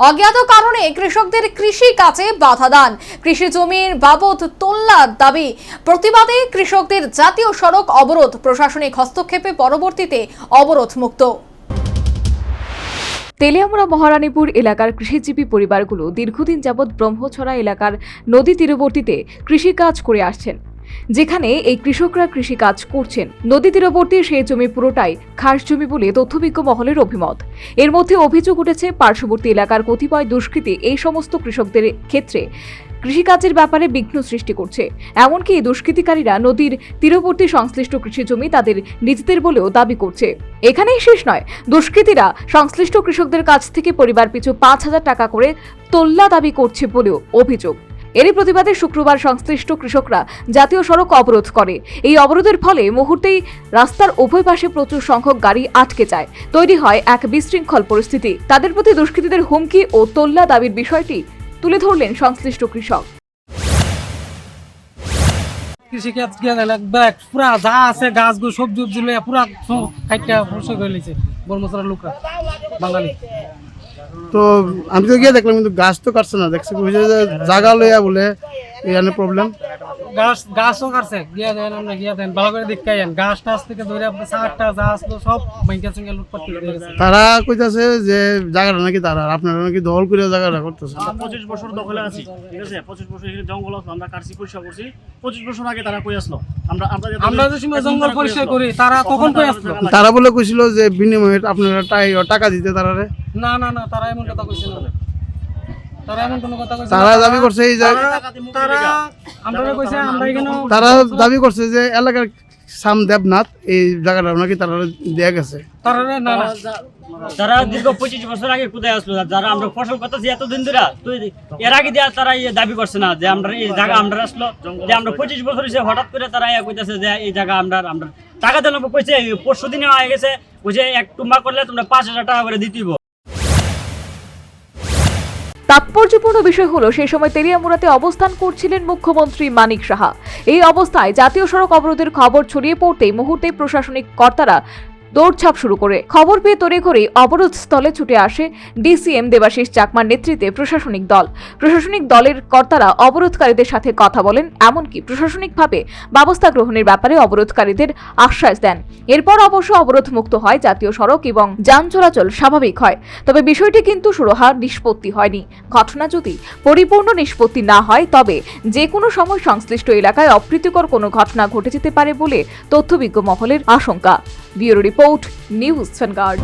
অজ্ঞাত কারণে কৃষকদের কৃষি কাজে বাধা দান, কৃষি জমির বাবদ তোলার দাবি প্রতিবাদে কৃষকদের জাতীয় সড়ক অবরোধ, প্রশাসনিক হস্তক্ষেপে পরবর্তীতে অবরোধ মুক্ত। তেলিয়ামুড়া মহারানীপুর এলাকার কৃষিজীবী পরিবারগুলো দীর্ঘদিন যাবৎ ব্রহ্মছড়া এলাকার নদী তীরবর্তীতে কৃষিকাজ করে আসছেন, যেখানে এই কৃষকরা কৃষিকাজ করছেন। নদী তীরবর্তী সেই জমি পুরোটাই খাস জমি বলে তথ্যবিজ্ঞ মহলের অভিমত। এর মধ্যে অভিযোগ উঠেছে পার্শ্ববর্তী এলাকার কতিপয় দুষ্কৃতী এই সমস্ত কৃষকদের ক্ষেত্রে কৃষিকাজের ব্যাপারে বিঘ্ন সৃষ্টি করছে। এমনকি এই দুষ্কৃতিকারীরা নদীর তীরবর্তী সংশ্লিষ্ট কৃষি জমি তাদের নিজেদের বলেও দাবি করছে। এখানেই শেষ নয়, দুষ্কৃতীরা সংশ্লিষ্ট কৃষকদের কাছ থেকে পরিবার পিছু 5,000 টাকা করে তোল্লা দাবি করছে বলেও অভিযোগ। এরই প্রতিবাদে শুক্রবার সংশ্লিষ্ট কৃষকরা জাতীয় সড়ক অবরোধ করে। এই অবরোধের ফলে মুহূর্তেই রাস্তার উভয় পাশে প্রচুর সংখ্যক গাড়ি আটকে যায়। তৈরি হয় এক বিশৃঙ্খল পরিস্থিতি। তাদের প্রতি দুষ্কৃতীদের হুমকি ও তোল্লা দাবির বিষয়টি তুলে ধরলেন সংশ্লিষ্ট কৃষক। কৃষিকাজ পুরা যা আছে গাছগুলো সবজি পুরা খাইটা ফসল করে লিছে ব্রহ্মছড়ার লোকরা বাঙালি। তো আমি তো গিয়ে দেখলাম, কিন্তু গাছ তো কাটছে না, দেখছি জায়গা লইয়া বলে এখানে প্রবলেম। গাছও কাটছে, গিয়া দেন আমরা গিয়া দেন ভালো করে দেখতে যান। গাছ টাছ থেকে ধরে আপনার চারটা যা আসলো সব ব্যাংকের সঙ্গে লুটপাট করে দিয়েছে। তারা কইতাছে যে জায়গাটা নাকি তারা, আপনারা নাকি দখল করে জায়গাটা করতেছে। 25 বছর দখলে আছি, ঠিক আছে? 25 বছর এখানে জঙ্গল আছে, আমরা কাটছি, পরিষ্কার করছি। 25 বছর আগে তারা কই আসলো? আমরা যে সময় জঙ্গল পরিষ্কার করি তারা কখন কই আসলো? তারা বলে কইছিল যে বিনিময়ে আপনারা টাকা দিতে তারারে। না না না, তারা এমন কথা কইছিল না। তারা এমন কোনো কথা কইছে না। তারা দাবি করছে এই যে তারা দাবি করছে যে এলাকার সাম দেবনাথ এই জায়গাটা নাকি তারা দেয়া গেছে। তারা দীর্ঘ 25 বছর আগে কোথায় আসলো? যারা আমরা ফসল করতেছি এতদিন ধরে, তো এর আগে দেওয়া তারা দাবি করছে না যে আমরা এই জায়গা আমরা আসলো, যে আমরা 25 বছর হয়েছে, হঠাৎ করে তারা কইতেছে যে এই জায়গা আমরা টাকা দিলাম। কইছে পরশু দিনে হয়ে গেছে, বুঝে এক টুম্বা করলে তোমরা 5,000 টাকা করে দিতেইব। তাৎপর্যপূর্ণ বিষয় হলো, সেই সময় তেলিয়ামুড়াতে অবস্থান করছিলেন মুখ্যমন্ত্রী মানিক সাহা। এই অবস্থায় জাতীয় সড়ক অবরোধের খবর ছড়িয়ে পড়তেই মুহূর্তে প্রশাসনিক কর্তারা দৌড়ঝাঁপ শুরু করে। খবর পেয়ে তড়িঘড়ি অবরোধ স্থলে ছুটে আসে ডিসিএম দেবাশিস চাকমার নেতৃত্বে প্রশাসনিক দল। প্রশাসনিক দলের কর্তারা অবরোধকারীদের সাথে কথা বলেন, এমনকি প্রশাসনিকভাবে ব্যবস্থা গ্রহণের ব্যাপারে অবরোধকারীদের আশ্বাস দেন। এরপর অবশ্য অবরোধ মুক্ত হয় জাতীয় সড়ক এবং যান চলাচল স্বাভাবিক হয়। তবে বিষয়টি কিন্তু সুরাহা নিষ্পত্তি হয়নি। ঘটনা যদি পরিপূর্ণ নিষ্পত্তি না হয়, তবে যে কোনো সময় সংশ্লিষ্ট এলাকায় অপ্রীতিকর কোনো ঘটনা ঘটে যেতে পারে বলে তথ্যবিজ্ঞ মহলের আশঙ্কা। Bureau report, news vanguard.